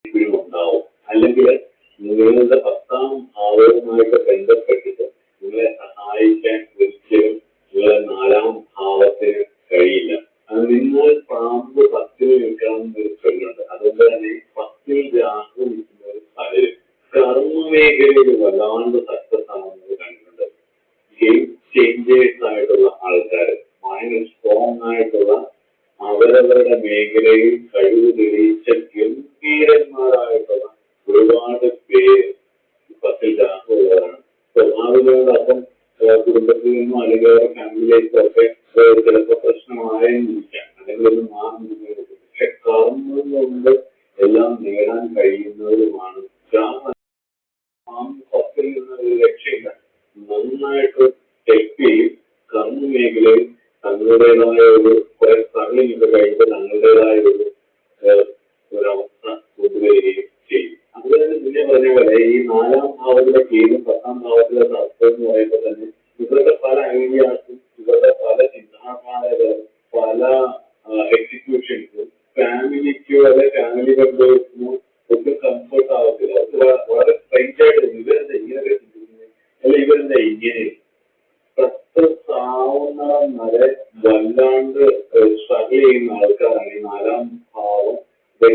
എപ്പോഴും ഉണ്ടാവും. അല്ലെങ്കിൽ നിങ്ങളുടെ 10ാം ഭാവവുമായിട്ട് ബന്ധപ്പെട്ടിട്ട് നിങ്ങളെ സഹായിക്കാൻ ഒരിക്കലും നിങ്ങളെ 4ാം ഭാവത്തിന് കഴിയില്ല. അത് നിങ്ങൾ പാമ്പ് 10ൽ നിൽക്കണം എന്നൊരു ചൊല്ലുണ്ട്. അതുകൊണ്ട് തന്നെ 10ൽ രാഹു നിൽക്കുന്ന ഒരു പലരും കർമ്മമേഖലയിൽ വല്ലാണ്ട് സക്സസ് ആവുന്നത് കണ്ടിട്ടുണ്ട്. ഗെയിം ചേഞ്ചേഴ്സ് ആയിട്ടുള്ള ആൾക്കാർ, മൈൻഡ് സ്ട്രോങ് ആയിട്ടുള്ള അവരവരുടെ മേഖലയിൽ കഴിവ് തെളിയിച്ച ഗംഭീരന്മാരായിട്ടുള്ള ഒരുപാട് പേര് 10ൽ രാഹുള്ളവരാണ്. സ്വാഭാവികമായിട്ട് അപ്പം കുടുംബത്തിൽ നിന്നോ അല്ലെങ്കിൽ അവരുടെ ഫാമിലിയിലേക്കോ ഒക്കെ ചിലപ്പോൾ പ്രശ്നമായിരിക്കാം, അല്ലെങ്കിൽ ഒരു മാറി നിൽക്കുന്നത്. പക്ഷെ കർമ്മം കൊണ്ട് എല്ലാം നേടാൻ കഴിയുന്നവരുമാണ്. പത്തിൽ നിന്ന് ഒരു രക്ഷയില്ല. നന്നായിട്ട് ഹെൽപ്പ് ചെയ്യും. കർമ്മ മേഖലയിൽ തങ്ങളുടേതായ ഒരു കുറെ സ്ട്രഗിളിംഗ് കഴിയുമ്പോൾ തങ്ങളുടേതായ ഒരവസ്ഥ കൊണ്ടുവരികയും ചെയ്യും. അതുപോലെ തന്നെ മുന്നേ പറഞ്ഞ പോലെ ഈ 4ാം ഭാവത്തിലെ കേതും 10ാം ഭാവത്തിലെ തത്വം എന്ന് പറയുമ്പോൾ തന്നെ ഇവരുടെ പല ഐഡിയാസും ഇവരുടെ പല ചിന്താധാരകളും പല എക്സിക്യൂഷൻസും ഫാമിലിക്കോ അല്ലെ ഫാമിലി മെമ്പേഴ്സിനോ ഒട്ടും കംഫർട്ട് ആവത്തില്ല. അവർക്ക് വളരെ സ്ട്രെയിറ്റ് ആയിട്ട് ഇവരെന്താ ഇങ്ങനെയൊക്കെ ചിന്തിക്കുന്നത്, അല്ലെ ഇവരെന്താ ഇങ്ങനെ സക്സസ് ആവുന്നിടം വരെ വല്ലാണ്ട് സ്ട്രഗിൾ ചെയ്യുന്ന ആൾക്കാരാണ് ഈ 4ാം ഭാവം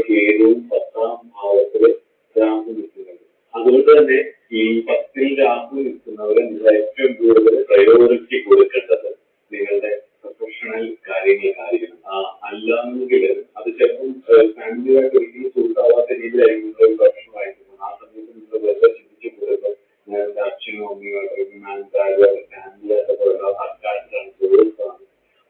കേതുവും 10ാം ഭാവത്തില് രാഹു നിൽക്കുന്നത്. അതുകൊണ്ട് തന്നെ ഈ 10ൽ രാഹു നിൽക്കുന്നവരെ നിങ്ങൾ ഏറ്റവും കൂടുതൽ പ്രയോറിറ്റി കൊടുക്കേണ്ടത് നിങ്ങളുടെ പ്രൊഫഷണൽ കാര്യങ്ങൾക്കായിരിക്കണം. അല്ലെങ്കിൽ അത് ചിലപ്പം ഫാമിലിയായിട്ട് ഒരിക്കലും സൂട്ടാവാത്ത രീതിയിലായിരിക്കും നിങ്ങൾ ഒരു പ്രൊഫഷനായിരിക്കുന്നത്. ആ സമയത്ത് നിങ്ങൾ വെറുതെ ചിന്തിച്ചു പോകുമ്പോൾ നിങ്ങളുടെ അച്ഛനും അമ്മയുമായിട്ട് ഫാമിലിയായിട്ടൊക്കെ അറ്റാച്ച്ഡാണ്, ക്ലോസാണ്.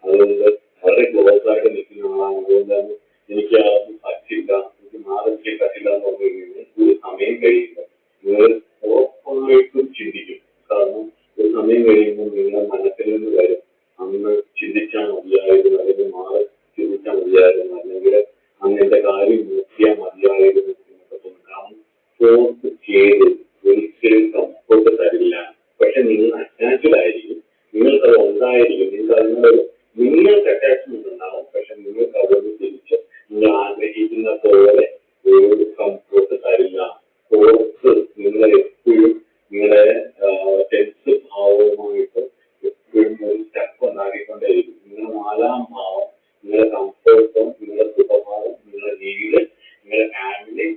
അതുകൊണ്ട് വളരെ ക്ലോസ് ആയിട്ട് നിൽക്കുന്ന ആളാണ്. അതുകൊണ്ട് തന്നെ എനിക്ക് അതൊന്നും പറ്റില്ല, എനിക്ക് മാറി നിൽക്കാൻ പറ്റില്ല എന്ന് പറഞ്ഞു കഴിഞ്ഞാൽ ഒരു സമയം കഴിയുമ്പോൾ നിങ്ങൾ ഉറപ്പായിട്ടും ചിന്തിക്കും. കാരണം ഒരു സമയം കഴിയുമ്പോൾ നിങ്ങളുടെ മനസ്സിൽ നിന്ന് വരും അന്ന് ചിന്തിച്ചാൽ മതിയായിരുന്നു, അല്ലെങ്കിൽ മാറി ചിന്തിച്ചാൽ മതിയായിരുന്നു, അല്ലെങ്കിൽ അന്ന് എന്റെ കാര്യം നോക്കിയാൽ മതിയായിരുന്നു എന്നൊക്കെ തോന്നും. കാരണം ഫോർത്ത് ചെയ്ത് ഒരിക്കലും കംഫോർട്ട് തരില്ല. പക്ഷെ നിങ്ങൾ അറ്റാച്ച്ഡ് ആയിരിക്കും, നിങ്ങൾക്ക് അത് ഉണ്ടായിരിക്കും, നിങ്ങൾക്ക് അറ്റാച്ച്മെന്റ് ഉണ്ടാവും. പക്ഷെ നിങ്ങൾക്ക് അതൊന്ന് തിരിച്ച് നിങ്ങൾ ആഗ്രഹിക്കുന്ന പോലെ ഒരു കംഫോർട്ട് തരില്ല. ഫോർത്ത് നിങ്ങളെ എപ്പോഴും നിങ്ങളുടെ ടെൻസ് ഭാവവുമായിട്ട് എപ്പോഴും ഒരു സ്റ്റെപ്പ് ഉണ്ടാക്കിക്കൊണ്ടേയിരിക്കും. നിങ്ങളുടെ 4ാം ഭാവം നിങ്ങളുടെ കംഫോർട്ടും നിങ്ങളുടെ സുഖഭാവം, നിങ്ങളുടെ വീട്, നിങ്ങളുടെ ഫാമിലി,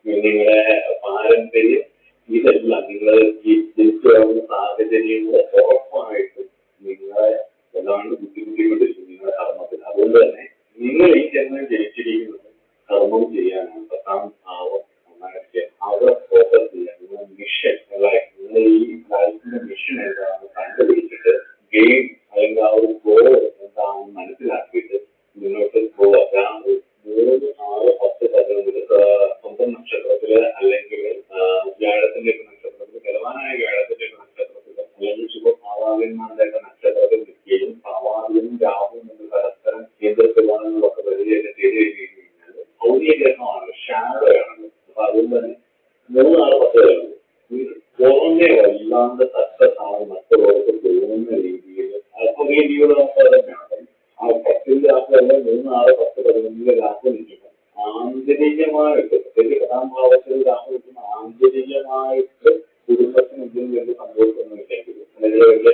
നിങ്ങളുടെ പാരമ്പര്യം, ഇതെല്ലാം നിങ്ങൾ ജനിച്ചു വരുന്ന സാഹചര്യങ്ങൾ ഉറപ്പായിട്ടും നിങ്ങളെ ഏതാണ്ട് ബുദ്ധിമുട്ടിക്കൊണ്ടിരിക്കും നിങ്ങളുടെ കർമ്മത്തിൽ. അതുകൊണ്ട് തന്നെ നിങ്ങൾ ഈ ജന്മം ജനിച്ചിരിക്കുന്നത് കർമ്മം ചെയ്യാനാണ്. 10ാം ഭാവം നന്നായിട്ട് അവിടെ ഫോക്കസ് ചെയ്യാൻ നിങ്ങളുടെ മിഷൻ, നിങ്ങൾ ഈ ലൈഫിന്റെ മിഷൻ എന്താണെന്ന് കണ്ടുപിടിച്ചിട്ട് ഗെയിം അല്ലെങ്കിൽ ആ ഒരു ഗോൾ എന്താണെന്ന് മനസ്സിലാക്കിയിട്ട് മുന്നോട്ട് പോകാം. 3, 6, 10 പദങ്ങളിൽ സ്വന്തം നക്ഷത്രത്തില് അല്ലെങ്കിൽ വ്യാഴത്തിന്റെ ഒക്കെ നക്ഷത്രത്തിൽ, ബലവാനായ വ്യാഴത്തിന്റെ ഒക്കെ നക്ഷത്രത്തിൽ അല്ലെങ്കിൽ ശുഭഭാവാകന്മാരുടെ ഒക്കെ നക്ഷത്രത്തിൽ നിൽക്കുകയും ഭാവാദിയും രാഹുവും എന്ന് പരസ്പരം കേന്ദ്രത്തിലാണെന്നൊക്കെ വരികയൊക്കെ ചെയ്ത് കഴിഞ്ഞാൽ ഭൗതിക ഗ്രഹമാണ്, ഷാഡോയാണല്ലോ. അപ്പൊ അതുകൊണ്ട് തന്നെ 3, 6, 10 പുറമെ വല്ലാണ്ട് സക്സസ് ആണ് മറ്റുള്ളവർക്ക് തോന്നുന്ന രീതിയിൽ അല്പം രീതികൾ നമുക്ക് തന്നെയാണ്. ആ 10ൽ രാഹു അല്ലെ 3, 6, 10, 11 രാഹു നിൽക്കുമ്പോൾ ആന്തരികമായിട്ട്, പ്രത്യേകിച്ച് 10ാം ഭാവത്തിൽ രാഹു നിൽക്കുന്ന ആന്തരികമായിട്ട് കുടുംബത്തിനെന്തെങ്കിലും വലിയ സംഭവിക്കുന്നില്ലെങ്കിലും, അല്ലെങ്കിൽ വലിയ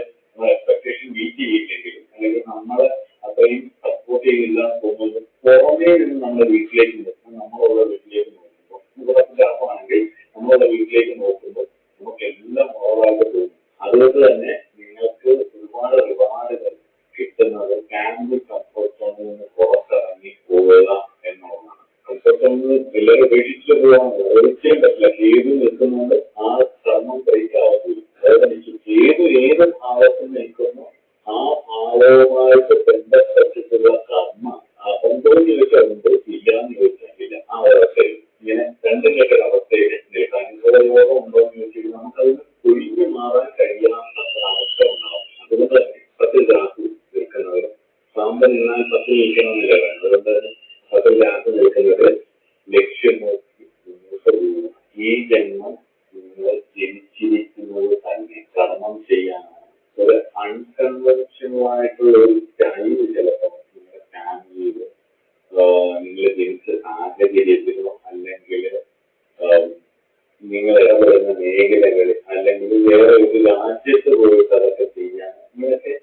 എക്സ്പെക്ടേഷൻ മീറ്റ് ചെയ്യില്ലെങ്കിലും, അല്ലെങ്കിൽ നമ്മളെ അത്രയും സപ്പോർട്ട് ചെയ്യില്ല തോന്നുന്നത് പുറമേ നിന്ന് നമ്മുടെ വീട്ടിലേക്ക് നോക്കുമ്പോൾ, നമ്മളുള്ള വീട്ടിലേക്ക് നോക്കുമ്പോൾ, കുടുംബത്തിന്റെ ആണെങ്കിൽ നമ്മളുടെ വീട്ടിലേക്ക് നോക്കുമ്പോൾ നമുക്ക് എല്ലാം ഓവറായിട്ട് തോന്നും. അതുകൊണ്ട് തന്നെ നിങ്ങൾക്ക് ഒരുപാട് റിവാർഡുകൾ കിട്ടുന്നത് ഫാമിലി കംഫർട്ട് സോണിൽ നിന്ന് പുറത്തിറങ്ങി പോവുക എന്നുള്ളതാണ്. കംഫർട്ട് സോണിൽ എല്ലാവരും ഉപേക്ഷിച്ചു പോകാൻ ഒരിക്കലും പറ്റില്ല. ഏത് നിൽക്കുന്നുണ്ട് ആ കർമ്മം കഴിക്കാവുന്നില്ല. അതായത് ഏത് ഭാവത്തിൽ നിൽക്കുന്നു ആ ഭാവവുമായിട്ട് ബന്ധപ്പെട്ടിട്ടുള്ള കർമ്മ ഉണ്ടോന്ന് ചോദിച്ചാൽ ഉണ്ട്, ഇല്ലാന്ന് ചോദിച്ചാൽ ഇല്ല. ആ ഒരവസ്ഥയിൽ ഇങ്ങനെ രണ്ടും കെട്ടൊരു അവസ്ഥയിൽ നിൽക്കാൻ യോഗം ഉണ്ടോന്ന് ചോദിച്ചാൽ നമുക്കതിന് ഒഴിഞ്ഞു മാറാൻ കഴിയാത്ത ഒരവസ്ഥ ഉണ്ടാവും. അതുകൊണ്ട് തന്നെ 10ൽ രാഹു നിൽക്കുന്നവർ സാമ്പൻ എന്നാൽ 10ൽ നിൽക്കണമെന്നില്ല വേണം. അതുകൊണ്ട് തന്നെ 10ൽ രാഹു നിൽക്കുന്നത് ലക്ഷ്യം നോക്കി മുന്നോട്ട് പോകുക. ഈ ജന്മം നിങ്ങൾ ജനിച്ചിരിക്കുന്നത് തന്നെ കർമ്മം ചെയ്യാനാണ്. ഒരു അൺകൺവെൻഷനലായിട്ടുള്ള ഒരു സ്റ്റൈല് ചിലപ്പോൾ നിങ്ങളുടെ ഫാമിലിയിൽ നിങ്ങൾ ജനിച്ച സാഹചര്യത്തിലോ അല്ലെങ്കിൽ നിങ്ങൾ ഇടപെടുന്ന മേഖലകളിൽ അല്ലെങ്കിൽ വേറെ ഒരു രാജ്യത്ത് പോയിട്ട് അതൊക്കെ ചെയ്യാൻ ഇങ്ങനെയൊക്കെ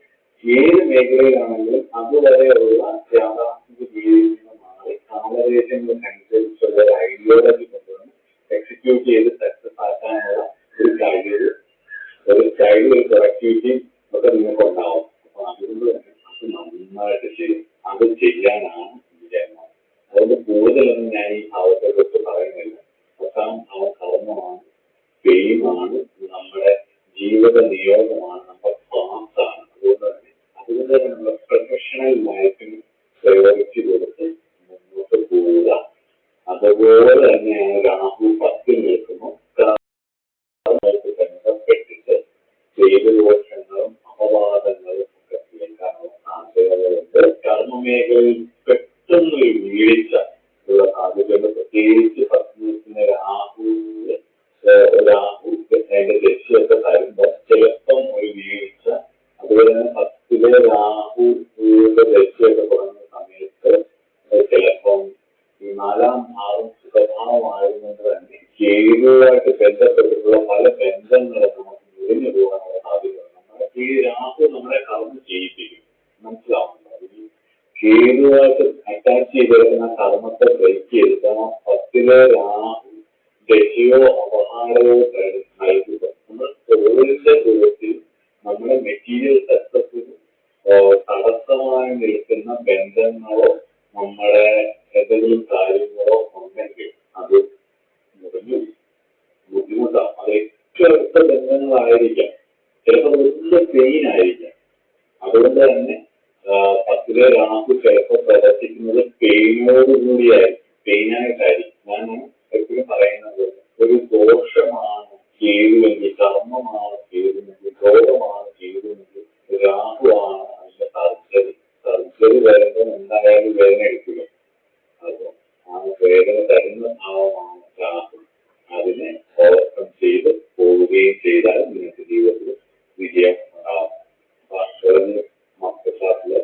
ഏത് മേഖലയിലാണെങ്കിലും അതുവരെയുള്ള യാഥാർത്ഥ്യ ജീവിതത്തിൽ നിന്ന് മാറി കാലദേശങ്ങൾക്കനുസരിച്ചുള്ള ഒരു ഐഡിയോളജി കൊണ്ടുവന്ന് എക്സിക്യൂട്ട് ചെയ്ത് സക്സസ് ആക്കാനുള്ള ഒരു കഴിവ് ഒരു സ്റ്റൈൽ ഒരു പ്രൊഡക്ടിവിറ്റിയും ഒക്കെ നിങ്ങൾക്ക് ഉണ്ടാവും. അപ്പൊ അതുകൊണ്ട് തന്നെ അത് നന്നായിട്ട് ചെയ്യും. അത് ചെയ്യാനാണ് വിചാരണം. അതുകൊണ്ട് കൂടുതലൊന്നും ഞാൻ ഈ ഭാവത്തെ കുറിച്ച് പറയുന്നില്ല. പത്താം ഭാവം കർമ്മമാണ്, ഫെയിമാണ്, നമ്മുടെ ജീവിത നിയോഗമാണ്, നമ്മുടെ പാത്താണ്. അതുകൊണ്ട് തന്നെ നമ്മുടെ പ്രൊഫഷണൽ ലൈഫിന് പ്രയോറിറ്റി കൊടുത്ത് മുന്നോട്ട് പോവുക. അതുപോലെ തന്നെയാണ് രാഹു 10 നിൽക്കുമ്പോൾ ബന്ധപ്പെട്ടിട്ട് ദൈവദോഷങ്ങളും അപവാദങ്ങളും ഒക്കെ കേൾക്കാനുള്ള സാധ്യതകളുണ്ട്. കർമ്മമേഖലയിൽ പെട്ടെന്നൊരു വീഴ്ച ഉള്ള സാധ്യതയുണ്ട്. പ്രത്യേകിച്ച് 10 രാഹു അതിന്റെ ലക്ഷ്യമൊക്കെ തരുമ്പോൾ ചിലപ്പം ഒരു വീഴ്ച. അതുപോലെ തന്നെ 10 രാഹുവിന്റെ ലക്ഷ്യമൊക്കെ തുടങ്ങുന്ന സമയത്ത് ചിലപ്പം ഈ 4ാം ഭാവം സുഖഭാവമായതുകൊണ്ട് തന്നെ കേതുവായിട്ട് ബന്ധപ്പെട്ടിട്ടുള്ള പല ബന്ധങ്ങളും നമുക്ക് മുറിഞ്ഞു പോകാനുള്ള സാധ്യതയാണ്. നമ്മുടെ ഈ രാഹു നമ്മളെ കർമ്മം ചെയ്യിപ്പിക്കും. മനസ്സിലാവുന്നുണ്ടോ? കേതുവായിട്ട് അറ്റാച്ച് ചെയ്തിരിക്കുന്ന കർമ്മത്തെ ബ്രേക്ക് ചെയ്തിട്ട് 10 രാഹു ദശയോ അപഹാരമോ നൽകുക. നമ്മൾ തൊഴിലിന്റെ രൂപത്തിൽ നമ്മുടെ മെറ്റീരിയൽ സക്സസിന് തടസ്സമായി നിൽക്കുന്ന ബന്ധങ്ങളോ നമ്മുടെ എന്തെങ്കിലും കാര്യങ്ങളോ ഉണ്ടെങ്കിൽ അത് മുറിഞ്ഞു ബുദ്ധിമുട്ടാണ്. അത് ഏറ്റവും അടുത്ത ബന്ധങ്ങളായിരിക്കാം, ചിലപ്പോൾ വലിയ പെയിൻ ആയിരിക്കാം. അതുകൊണ്ട് തന്നെ 10 രാഹു ചിലപ്പോൾ പ്രവർത്തിക്കുന്നത് പെയിനോടുകൂടിയായിരിക്കും, പെയിനായിട്ടായിരിക്കും. ഞാൻ എപ്പോഴും പറയുന്നത് ഒരു ദോഷമാണ് കേതുവെങ്കിൽ, കർമ്മമാണ് കേതുവെങ്കിൽ, രോഗമാണ് കേതുവെങ്കിൽ, രാഹുവാണ് അതിന്റെ സർജറി. സർജറി വരുമ്പോൾ എന്തായാലും വേദന എടുക്കുക. അപ്പോൾ ആ വേദന തരുന്ന ഭാവമാണ് രാഹു. അതിനെ ഓവർകം ചെയ്ത് പോവുകയും ചെയ്താൽ നിങ്ങൾക്ക് ജീവിതത്തിൽ വിജയം ഉണ്ടാവും. മക്കളാട്ടില്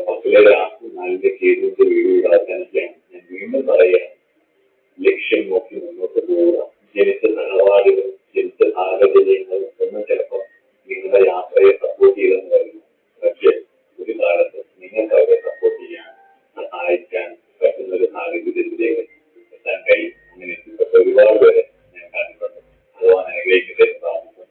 10 രാഹു നല്ല കേതുവിന്റെ വീഡിയോ അവസാനിക്കുകയാണ്. ഞാൻ വീണ്ടും പറയാം, ലക്ഷ്യം നോക്കി മുന്നോട്ട് പോവുക. ജനിച്ച സഹപാഠികൾ, ജനിച്ച സാഹചര്യങ്ങൾ ഒന്നും ചിലപ്പോൾ നിങ്ങളുടെ യാത്രയെ സപ്പോർട്ട് ചെയ്തെന്ന് വരുന്നു. പക്ഷേ ഒരു കാലത്ത് നിങ്ങൾക്ക് അവരെ സപ്പോർട്ട് ചെയ്യാൻ, സഹായിക്കാൻ പറ്റുന്ന ഒരു സാഹചര്യത്തിലേക്ക് എത്താൻ കഴിയും. അങ്ങനെ ഒരുപാട് പേരെ ഞാൻ കണ്ടിട്ടുണ്ട്. ഭഗവാൻ അനുഗ്രഹിക്കട്ടെ എന്ന് പ്രാർത്ഥിക്കുന്നു.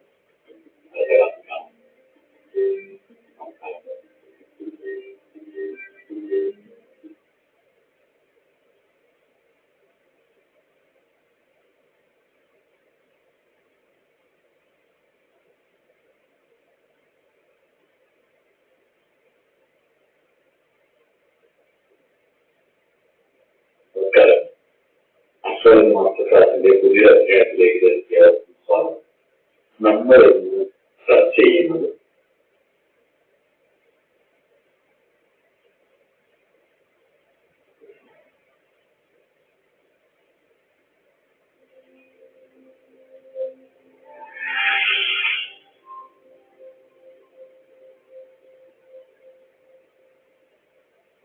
മാസ്റ്റർക്ലാസിന്റെ പുതിയ അധ്യായത്തിലേക്ക് സ്വാഗതം. നമ്മൾ ഇന്ന് ചർച്ച ചെയ്യുന്നത്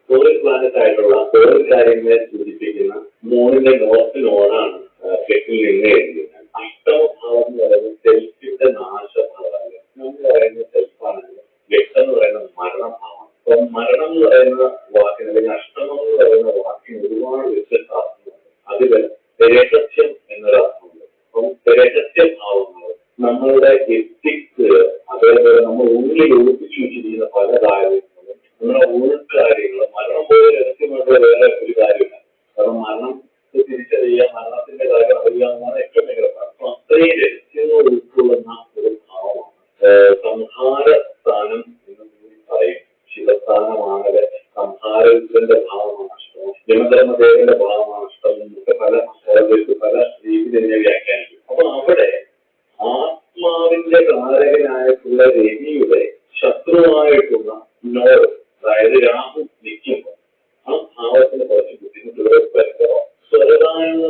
ഓരോ പ്ലാനറ്റായിട്ടുള്ള ഓരോ കാര്യങ്ങളെ സൂചിപ്പിക്കുന്ന 3ന്റെ നോർത്ത് നോഡാണ് കെട്ടിൽ നിന്ന് എഴുതുന്നത്. അഷ്ടമഭാവം എന്ന് പറയുന്നത് സെൽഫിന്റെ നാശഭാവമാണ്. ലഗ്നം എന്ന് പറയുന്നത് സെൽഫാണെങ്കിൽ ലഗ്നം എന്ന് പറയുന്നത് മരണഭാവമാണ്. അപ്പം മരണം എന്ന് പറയുന്ന വാക്കിന്, അല്ലെങ്കിൽ അഷ്ടമം എന്ന് പറയുന്ന വാക്കിന് ഒരുപാട് വ്യത്യസ്താർത്ഥമുണ്ട്. അതിൽ രഹസ്യം എന്നൊരു അർത്ഥമുണ്ട്. അപ്പം രഹസ്യ ഭാവങ്ങൾ നമ്മളുടെ എത്തിക്സ്, അതേപോലെ നമ്മൾ ഉള്ളിൽ ഒളിപ്പിച്ചു വെച്ചിരിക്കുന്ന പല കാര്യങ്ങളും, നമ്മുടെ ഉൾക്കാര്യങ്ങൾ, മരണം പോലെ രഹസ്യമായിട്ടുള്ള വേറെ ഒരു കാര്യമില്ല. കാരണം മരണം തിരിച്ചറിയുക, മരണത്തിന്റെ കാര്യം അറിയുക എന്നാണ് ഏറ്റവും ഭയങ്കര പാഠം. അപ്പൊ അത്രയും രഹസ്യങ്ങൾ ഉൾക്കൊള്ളുന്ന ഒരു ഭാവമാണ്. സംഹാര സ്ഥാനം എന്ന് കൂടി പറയും. ശിവസ്ഥാനമാണത്. സംഹാരത്തിന്റെ ഭാവമാണ് അഷ്ടമം. യമധർമ്മദേവന്റെ ഭാവമാണ് അഷ്ടമം. എന്നൊക്കെ പല പല രീതിയിൽ ഇതിനെ വ്യാഖ്യാനിക്കും. അപ്പൊ അവിടെ ആത്മാവിന്റെ കാരകനായിട്ടുള്ള രവിയുടെ ശത്രുവായിട്ടുള്ള നോഡ്, അതായത് രാഹു നിൽക്കുമ്പോൾ ആ ഭാവത്തിന് കുറച്ച് ബുദ്ധിമുട്ടുകൾ വരുമ്പോൾ സ്വരദാനം എന്ന്